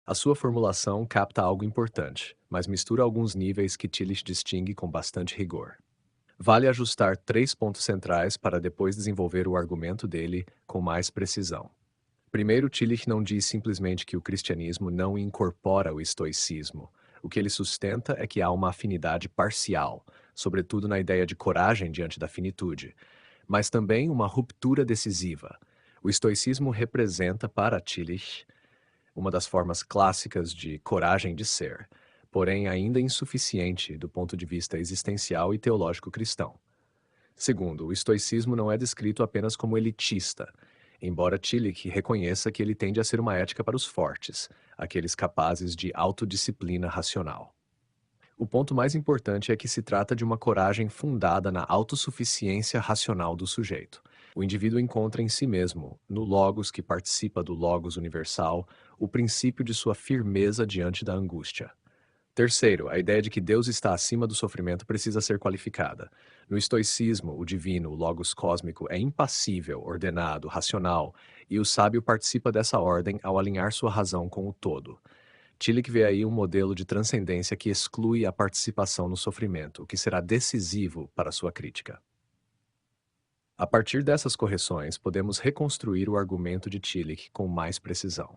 A sua formulação capta algo importante, mas mistura alguns níveis que Tillich distingue com bastante rigor. Vale ajustar três pontos centrais para depois desenvolver o argumento dele com mais precisão. Primeiro, Tillich não diz simplesmente que o cristianismo não incorpora o estoicismo. O que ele sustenta é que há uma afinidade parcial, sobretudo na ideia de coragem diante da finitude, mas também uma ruptura decisiva. O estoicismo representa, para Tillich, uma das formas clássicas de coragem de ser, porém ainda insuficiente do ponto de vista existencial e teológico cristão. Segundo, o estoicismo não é descrito apenas como elitista, embora Tillich reconheça que ele tende a ser uma ética para os fortes, aqueles capazes de autodisciplina racional. O ponto mais importante é que se trata de uma coragem fundada na autossuficiência racional do sujeito. O indivíduo encontra em si mesmo, no logos que participa do logos universal, o princípio de sua firmeza diante da angústia. Terceiro, a ideia de que Deus está acima do sofrimento precisa ser qualificada. No estoicismo, o divino, o logos cósmico, é impassível, ordenado, racional, e o sábio participa dessa ordem ao alinhar sua razão com o todo. Tillich vê aí um modelo de transcendência que exclui a participação no sofrimento, o que será decisivo para sua crítica. A partir dessas correções, podemos reconstruir o argumento de Tillich com mais precisão.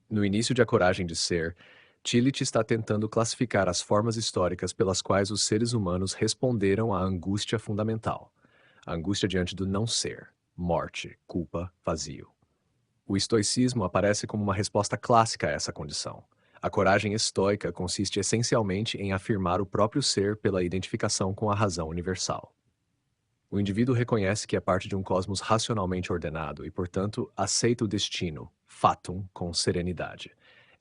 No início de A Coragem de Ser, Tillich está tentando classificar as formas históricas pelas quais os seres humanos responderam à angústia fundamental, a angústia diante do não ser, morte, culpa, vazio. O estoicismo aparece como uma resposta clássica a essa condição. A coragem estoica consiste essencialmente em afirmar o próprio ser pela identificação com a razão universal. O indivíduo reconhece que é parte de um cosmos racionalmente ordenado e, portanto, aceita o destino, fatum, com serenidade.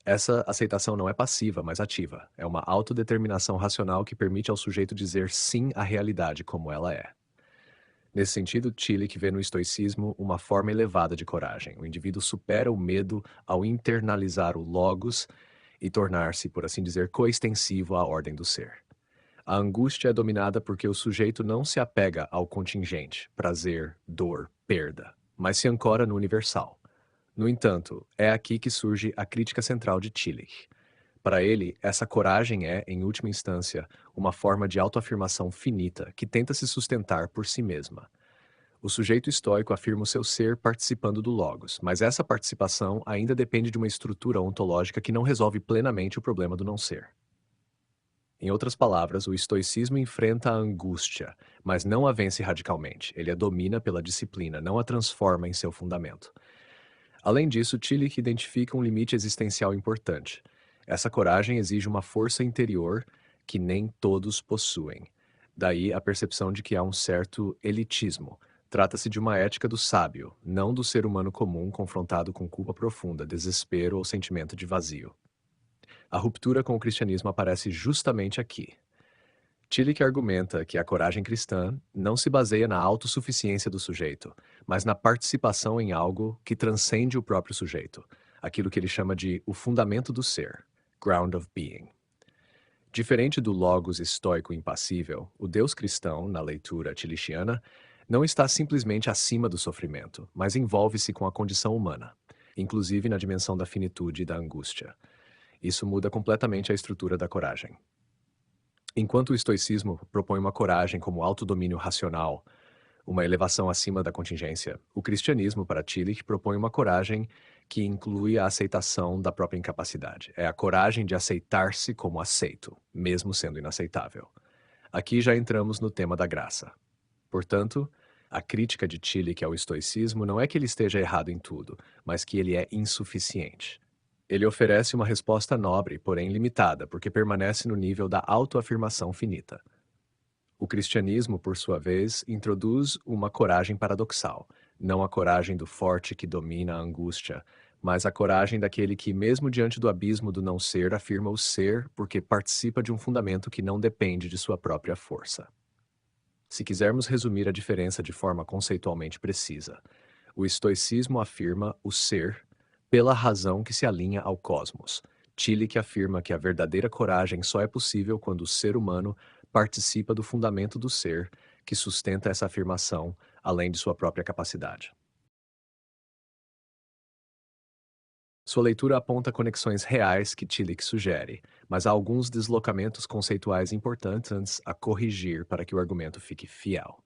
Essa aceitação não é passiva, mas ativa. É uma autodeterminação racional que permite ao sujeito dizer sim à realidade como ela é. Nesse sentido, Tillich vê no estoicismo uma forma elevada de coragem. O indivíduo supera o medo ao internalizar o logos e tornar-se, por assim dizer, coextensivo à ordem do ser. A angústia é dominada porque o sujeito não se apega ao contingente, prazer, dor, perda, mas se ancora no universal. No entanto, é aqui que surge a crítica central de Tillich. Para ele, essa coragem é, em última instância, uma forma de autoafirmação finita que tenta se sustentar por si mesma. O sujeito estoico afirma o seu ser participando do logos, mas essa participação ainda depende de uma estrutura ontológica que não resolve plenamente o problema do não ser. Em outras palavras, o estoicismo enfrenta a angústia, mas não a vence radicalmente. Ele a domina pela disciplina, não a transforma em seu fundamento. Além disso, Tillich identifica um limite existencial importante. Essa coragem exige uma força interior que nem todos possuem. Daí a percepção de que há um certo elitismo. Trata-se de uma ética do sábio, não do ser humano comum confrontado com culpa profunda, desespero ou sentimento de vazio. A ruptura com o cristianismo aparece justamente aqui. Tillich argumenta que a coragem cristã não se baseia na autossuficiência do sujeito, mas na participação em algo que transcende o próprio sujeito, aquilo que ele chama de o fundamento do ser, ground of being. Diferente do logos estoico impassível, o Deus cristão, na leitura tilichiana, não está simplesmente acima do sofrimento, mas envolve-se com a condição humana, inclusive na dimensão da finitude e da angústia. Isso muda completamente a estrutura da coragem. Enquanto o estoicismo propõe uma coragem como autodomínio racional, uma elevação acima da contingência, o cristianismo, para Tillich, propõe uma coragem que inclui a aceitação da própria incapacidade. É a coragem de aceitar-se como aceito, mesmo sendo inaceitável. Aqui já entramos no tema da graça. Portanto, a crítica de Tillich ao estoicismo não é que ele esteja errado em tudo, mas que ele é insuficiente. Ele oferece uma resposta nobre, porém limitada, porque permanece no nível da autoafirmação finita. O cristianismo, por sua vez, introduz uma coragem paradoxal, não a coragem do forte que domina a angústia, mas a coragem daquele que, mesmo diante do abismo do não ser, afirma o ser porque participa de um fundamento que não depende de sua própria força. Se quisermos resumir a diferença de forma conceitualmente precisa, o estoicismo afirma o ser pela razão que se alinha ao cosmos. Tillich afirma que a verdadeira coragem só é possível quando o ser humano participa do fundamento do ser, que sustenta essa afirmação, além de sua própria capacidade. Sua leitura aponta conexões reais que Tillich sugere, mas há alguns deslocamentos conceituais importantes a corrigir para que o argumento fique fiel.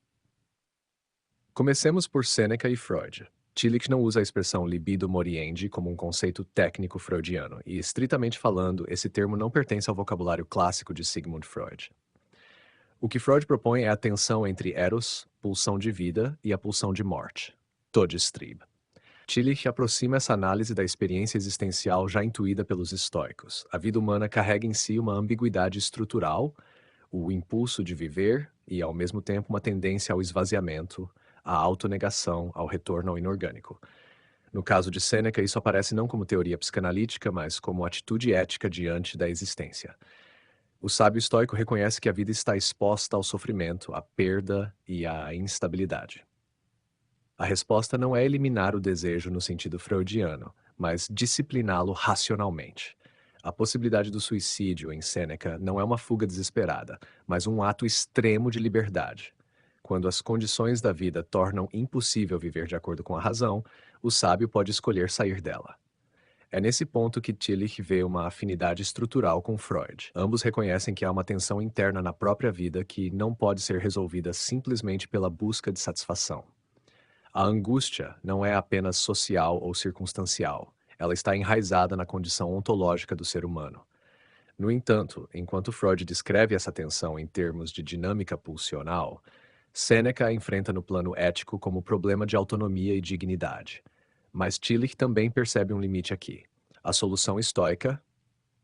Comecemos por Sêneca e Freud. Tillich não usa a expressão libido moriendi como um conceito técnico freudiano, e, estritamente falando, esse termo não pertence ao vocabulário clássico de Sigmund Freud. O que Freud propõe é a tensão entre eros, pulsão de vida, e a pulsão de morte, Todestrieb. Tillich aproxima essa análise da experiência existencial já intuída pelos estoicos. A vida humana carrega em si uma ambiguidade estrutural, o impulso de viver e, ao mesmo tempo, uma tendência ao esvaziamento, à autonegação, ao retorno ao inorgânico. No caso de Sêneca, isso aparece não como teoria psicanalítica, mas como atitude ética diante da existência. O sábio estoico reconhece que a vida está exposta ao sofrimento, à perda e à instabilidade. A resposta não é eliminar o desejo no sentido freudiano, mas discipliná-lo racionalmente. A possibilidade do suicídio em Sêneca não é uma fuga desesperada, mas um ato extremo de liberdade. Quando as condições da vida tornam impossível viver de acordo com a razão, o sábio pode escolher sair dela. É nesse ponto que Tillich vê uma afinidade estrutural com Freud. Ambos reconhecem que há uma tensão interna na própria vida que não pode ser resolvida simplesmente pela busca de satisfação. A angústia não é apenas social ou circunstancial, ela está enraizada na condição ontológica do ser humano. No entanto, enquanto Freud descreve essa tensão em termos de dinâmica pulsional, Sêneca a enfrenta no plano ético como problema de autonomia e dignidade. Mas Tillich também percebe um limite aqui. A solução estoica,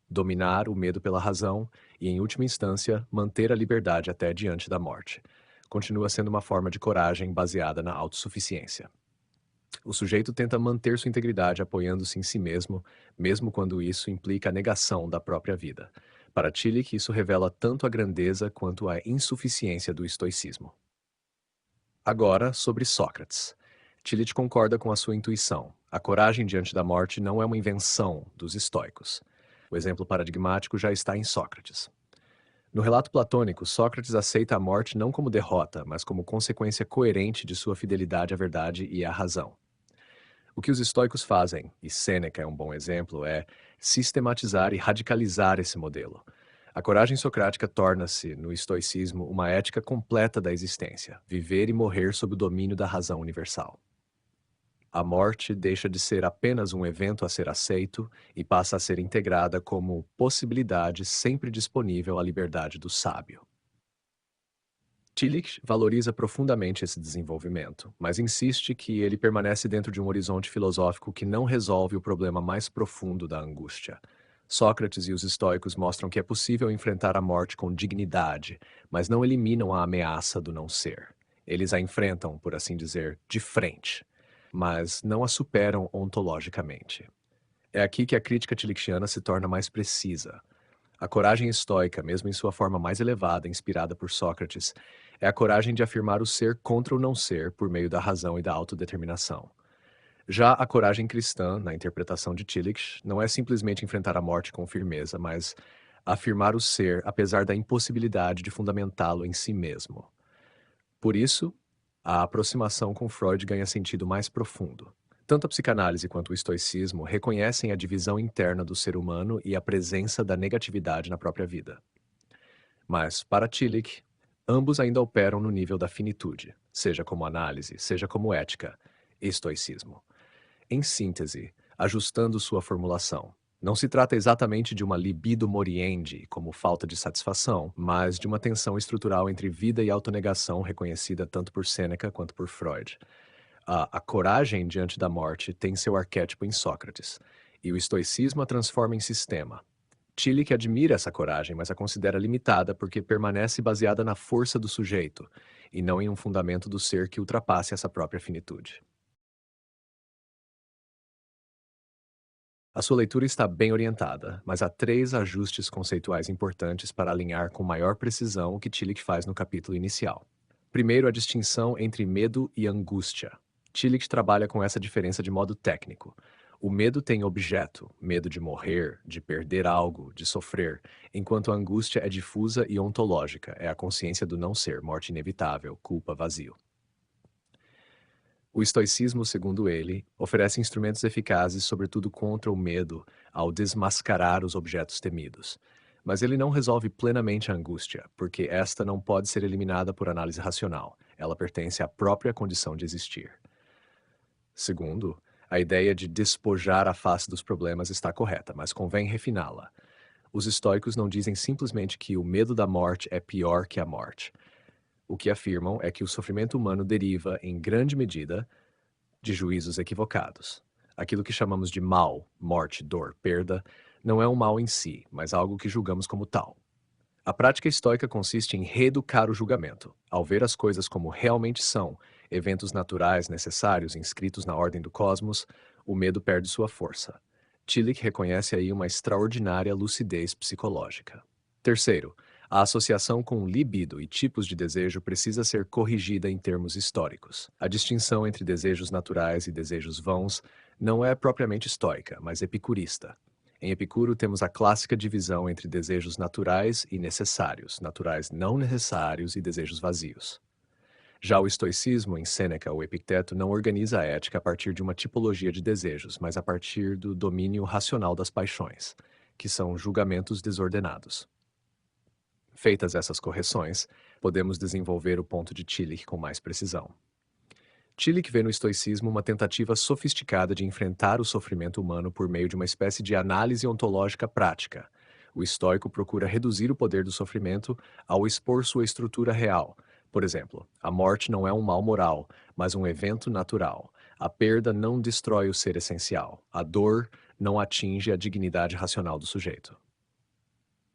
dominar o medo pela razão e, em última instância, manter a liberdade até diante da morte, continua sendo uma forma de coragem baseada na autossuficiência. O sujeito tenta manter sua integridade apoiando-se em si mesmo, mesmo quando isso implica a negação da própria vida. Para Tillich, isso revela tanto a grandeza quanto a insuficiência do estoicismo. Agora, sobre Sócrates. Tillich concorda com a sua intuição. A coragem diante da morte não é uma invenção dos estoicos. O exemplo paradigmático já está em Sócrates. No relato platônico, Sócrates aceita a morte não como derrota, mas como consequência coerente de sua fidelidade à verdade e à razão. O que os estoicos fazem, e Sêneca é um bom exemplo, é sistematizar e radicalizar esse modelo. A coragem socrática torna-se, no estoicismo, uma ética completa da existência, viver e morrer sob o domínio da razão universal. A morte deixa de ser apenas um evento a ser aceito e passa a ser integrada como possibilidade sempre disponível à liberdade do sábio. Tillich valoriza profundamente esse desenvolvimento, mas insiste que ele permanece dentro de um horizonte filosófico que não resolve o problema mais profundo da angústia. Sócrates e os estoicos mostram que é possível enfrentar a morte com dignidade, mas não eliminam a ameaça do não ser. Eles a enfrentam, por assim dizer, de frente, mas não a superam ontologicamente. É aqui que a crítica tillichiana se torna mais precisa. A coragem estoica, mesmo em sua forma mais elevada, inspirada por Sócrates, é a coragem de afirmar o ser contra o não ser por meio da razão e da autodeterminação. Já a coragem cristã, na interpretação de Tillich, não é simplesmente enfrentar a morte com firmeza, mas afirmar o ser apesar da impossibilidade de fundamentá-lo em si mesmo. Por isso, a aproximação com Freud ganha sentido mais profundo. Tanto a psicanálise quanto o estoicismo reconhecem a divisão interna do ser humano e a presença da negatividade na própria vida. Mas, para Tillich, ambos ainda operam no nível da finitude, seja como análise, seja como ética, estoicismo. Em síntese, ajustando sua formulação, não se trata exatamente de uma libido moriendi, como falta de satisfação, mas de uma tensão estrutural entre vida e autonegação reconhecida tanto por Sêneca quanto por Freud. A coragem diante da morte tem seu arquétipo em Sócrates, e o estoicismo a transforma em sistema. Tillich admira essa coragem, mas a considera limitada porque permanece baseada na força do sujeito, e não em um fundamento do ser que ultrapasse essa própria finitude. A sua leitura está bem orientada, mas há três ajustes conceituais importantes para alinhar com maior precisão o que Tillich faz no capítulo inicial. Primeiro, a distinção entre medo e angústia. Tillich trabalha com essa diferença de modo técnico. O medo tem objeto, medo de morrer, de perder algo, de sofrer, enquanto a angústia é difusa e ontológica, é a consciência do não ser, morte inevitável, culpa, vazio. O estoicismo, segundo ele, oferece instrumentos eficazes, sobretudo contra o medo, ao desmascarar os objetos temidos. Mas ele não resolve plenamente a angústia, porque esta não pode ser eliminada por análise racional. Ela pertence à própria condição de existir. Segundo, a ideia de despojar a face dos problemas está correta, mas convém refiná-la. Os estoicos não dizem simplesmente que o medo da morte é pior que a morte. O que afirmam é que o sofrimento humano deriva, em grande medida, de juízos equivocados. Aquilo que chamamos de mal, morte, dor, perda, não é um mal em si, mas algo que julgamos como tal. A prática estoica consiste em reeducar o julgamento. Ao ver as coisas como realmente são, eventos naturais necessários inscritos na ordem do cosmos, o medo perde sua força. Tillich reconhece aí uma extraordinária lucidez psicológica. Terceiro, a associação com libido e tipos de desejo precisa ser corrigida em termos históricos. A distinção entre desejos naturais e desejos vãos não é propriamente estoica, mas epicurista. Em Epicuro, temos a clássica divisão entre desejos naturais e necessários, naturais não necessários e desejos vazios. Já o estoicismo, em Sêneca ou Epicteto, não organiza a ética a partir de uma tipologia de desejos, mas a partir do domínio racional das paixões, que são julgamentos desordenados. Feitas essas correções, podemos desenvolver o ponto de Tillich com mais precisão. Tillich vê no estoicismo uma tentativa sofisticada de enfrentar o sofrimento humano por meio de uma espécie de análise ontológica prática. O estoico procura reduzir o poder do sofrimento ao expor sua estrutura real. Por exemplo, a morte não é um mal moral, mas um evento natural. A perda não destrói o ser essencial. A dor não atinge a dignidade racional do sujeito.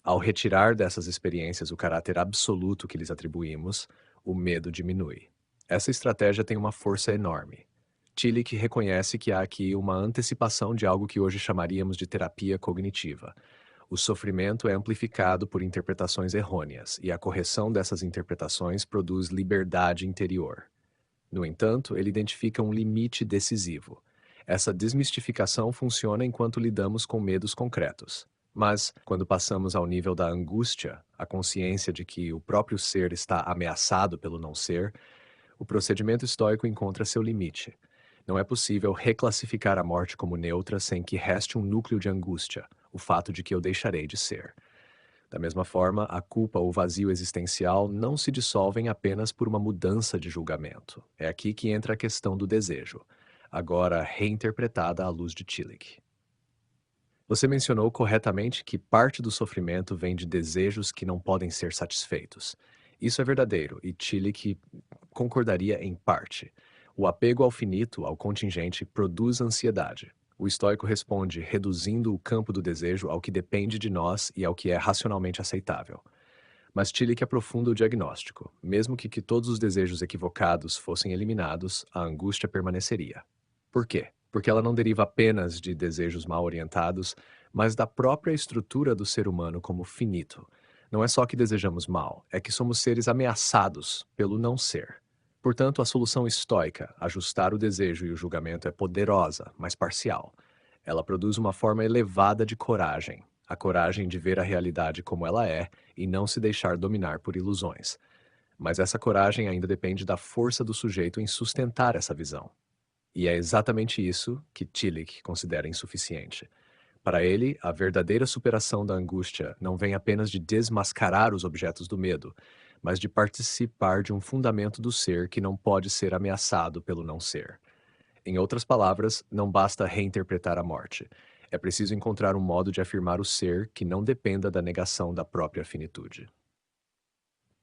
Ao retirar dessas experiências o caráter absoluto que lhes atribuímos, o medo diminui. Essa estratégia tem uma força enorme. Tillich reconhece que há aqui uma antecipação de algo que hoje chamaríamos de terapia cognitiva. O sofrimento é amplificado por interpretações errôneas, e a correção dessas interpretações produz liberdade interior. No entanto, ele identifica um limite decisivo. Essa desmistificação funciona enquanto lidamos com medos concretos. Mas, quando passamos ao nível da angústia, a consciência de que o próprio ser está ameaçado pelo não ser, o procedimento estoico encontra seu limite. Não é possível reclassificar a morte como neutra sem que reste um núcleo de angústia, o fato de que eu deixarei de ser. Da mesma forma, a culpa ou vazio existencial não se dissolvem apenas por uma mudança de julgamento. É aqui que entra a questão do desejo, agora reinterpretada à luz de Tillich. Você mencionou corretamente que parte do sofrimento vem de desejos que não podem ser satisfeitos. Isso é verdadeiro, e Tillich concordaria em parte. O apego ao finito, ao contingente, produz ansiedade. O estoico responde reduzindo o campo do desejo ao que depende de nós e ao que é racionalmente aceitável. Mas Tillich aprofunda o diagnóstico. Mesmo que todos os desejos equivocados fossem eliminados, a angústia permaneceria. Por quê? Porque ela não deriva apenas de desejos mal orientados, mas da própria estrutura do ser humano como finito. Não é só que desejamos mal, é que somos seres ameaçados pelo não ser. Portanto, a solução estoica, ajustar o desejo e o julgamento, é poderosa, mas parcial. Ela produz uma forma elevada de coragem, a coragem de ver a realidade como ela é e não se deixar dominar por ilusões. Mas essa coragem ainda depende da força do sujeito em sustentar essa visão. E é exatamente isso que Tillich considera insuficiente. Para ele, a verdadeira superação da angústia não vem apenas de desmascarar os objetos do medo, mas de participar de um fundamento do ser que não pode ser ameaçado pelo não ser. Em outras palavras, não basta reinterpretar a morte. É preciso encontrar um modo de afirmar o ser que não dependa da negação da própria finitude.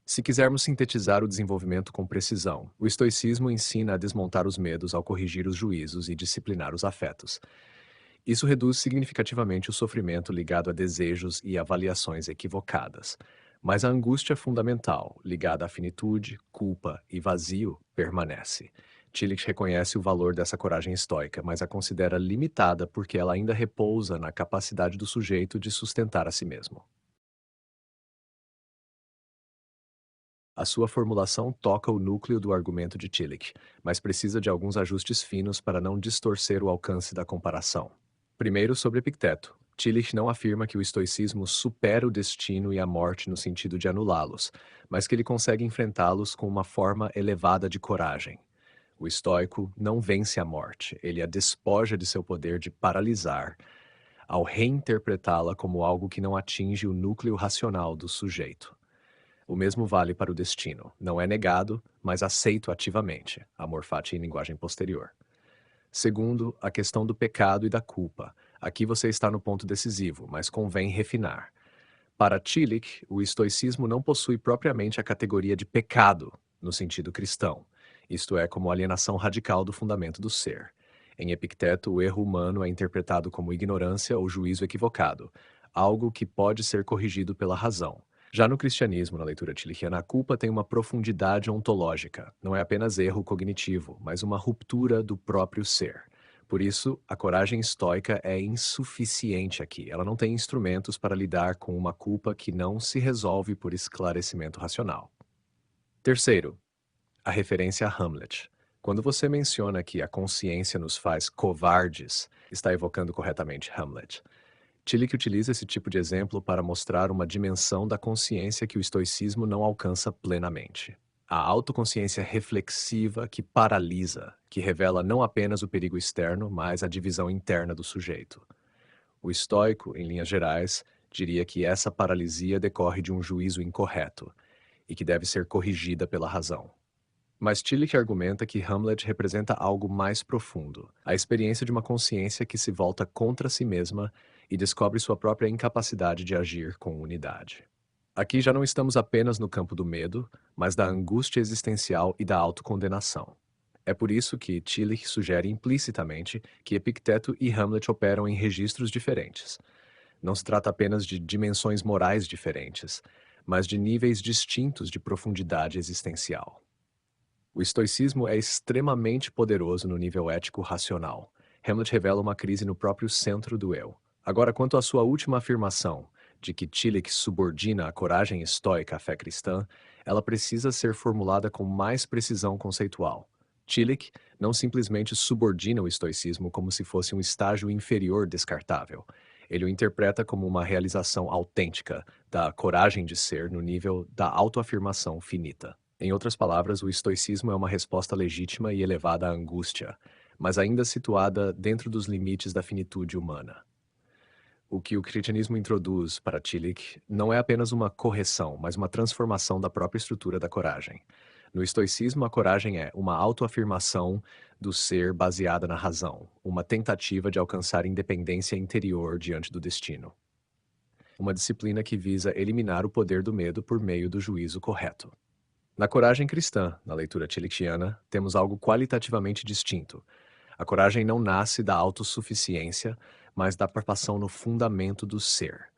Se quisermos sintetizar o desenvolvimento com precisão, o estoicismo ensina a desmontar os medos ao corrigir os juízos e disciplinar os afetos. Isso reduz significativamente o sofrimento ligado a desejos e avaliações equivocadas. Mas a angústia fundamental, ligada à finitude, culpa e vazio, permanece. Tillich reconhece o valor dessa coragem estoica, mas a considera limitada porque ela ainda repousa na capacidade do sujeito de sustentar a si mesmo. A sua formulação toca o núcleo do argumento de Tillich, mas precisa de alguns ajustes finos para não distorcer o alcance da comparação. Primeiro, sobre Epicteto. Tillich não afirma que o estoicismo supera o destino e a morte no sentido de anulá-los, mas que ele consegue enfrentá-los com uma forma elevada de coragem. O estoico não vence a morte, ele a despoja de seu poder de paralisar, ao reinterpretá-la como algo que não atinge o núcleo racional do sujeito. O mesmo vale para o destino. Não é negado, mas aceito ativamente. Amor fati em linguagem posterior. Segundo, a questão do pecado e da culpa. Aqui você está no ponto decisivo, mas convém refinar. Para Tillich, o estoicismo não possui propriamente a categoria de pecado, no sentido cristão, isto é, como alienação radical do fundamento do ser. Em Epicteto, o erro humano é interpretado como ignorância ou juízo equivocado, algo que pode ser corrigido pela razão. Já no cristianismo, na leitura tillichiana, a culpa tem uma profundidade ontológica. Não é apenas erro cognitivo, mas uma ruptura do próprio ser. Por isso, a coragem estoica é insuficiente aqui. Ela não tem instrumentos para lidar com uma culpa que não se resolve por esclarecimento racional. Terceiro, a referência a Hamlet. Quando você menciona que a consciência nos faz covardes, está evocando corretamente Hamlet. Tillich utiliza esse tipo de exemplo para mostrar uma dimensão da consciência que o estoicismo não alcança plenamente. A autoconsciência reflexiva que paralisa, que revela não apenas o perigo externo, mas a divisão interna do sujeito. O estoico, em linhas gerais, diria que essa paralisia decorre de um juízo incorreto e que deve ser corrigida pela razão. Mas Tillich argumenta que Hamlet representa algo mais profundo, a experiência de uma consciência que se volta contra si mesma e descobre sua própria incapacidade de agir com unidade. Aqui já não estamos apenas no campo do medo, mas da angústia existencial e da autocondenação. É por isso que Tillich sugere implicitamente que Epicteto e Hamlet operam em registros diferentes. Não se trata apenas de dimensões morais diferentes, mas de níveis distintos de profundidade existencial. O estoicismo é extremamente poderoso no nível ético-racional. Hamlet revela uma crise no próprio centro do eu. Agora, quanto à sua última afirmação, de que Tillich subordina a coragem estoica à fé cristã, ela precisa ser formulada com mais precisão conceitual. Tillich não simplesmente subordina o estoicismo como se fosse um estágio inferior descartável. Ele o interpreta como uma realização autêntica da coragem de ser no nível da autoafirmação finita. Em outras palavras, o estoicismo é uma resposta legítima e elevada à angústia, mas ainda situada dentro dos limites da finitude humana. O que o cristianismo introduz para Tillich não é apenas uma correção, mas uma transformação da própria estrutura da coragem. No estoicismo, a coragem é uma autoafirmação do ser baseada na razão, uma tentativa de alcançar independência interior diante do destino. Uma disciplina que visa eliminar o poder do medo por meio do juízo correto. Na coragem cristã, na leitura tillichiana, temos algo qualitativamente distinto. A coragem não nasce da autossuficiência, mas da participação no fundamento do ser.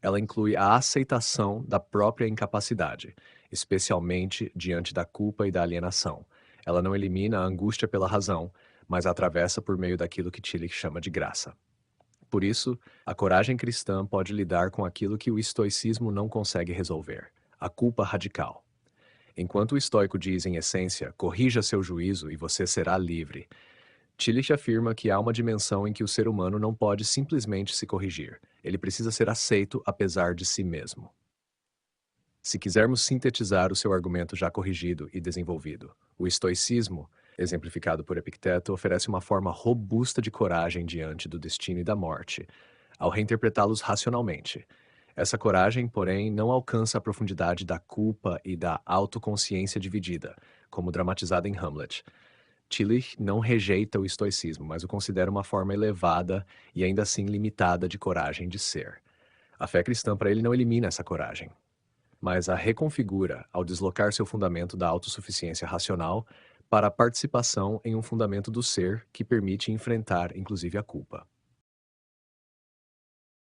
Ela inclui a aceitação da própria incapacidade, especialmente diante da culpa e da alienação. Ela não elimina a angústia pela razão, mas a atravessa por meio daquilo que Tillich chama de graça. Por isso, a coragem cristã pode lidar com aquilo que o estoicismo não consegue resolver, a culpa radical. Enquanto o estoico diz, em essência, corrija seu juízo e você será livre, Tillich afirma que há uma dimensão em que o ser humano não pode simplesmente se corrigir. Ele precisa ser aceito apesar de si mesmo. Se quisermos sintetizar o seu argumento já corrigido e desenvolvido, o estoicismo, exemplificado por Epicteto, oferece uma forma robusta de coragem diante do destino e da morte, ao reinterpretá-los racionalmente. Essa coragem, porém, não alcança a profundidade da culpa e da autoconsciência dividida, como dramatizada em Hamlet. Tillich não rejeita o estoicismo, mas o considera uma forma elevada e ainda assim limitada de coragem de ser. A fé cristã para ele não elimina essa coragem, mas a reconfigura ao deslocar seu fundamento da autossuficiência racional para a participação em um fundamento do ser que permite enfrentar, inclusive, a culpa.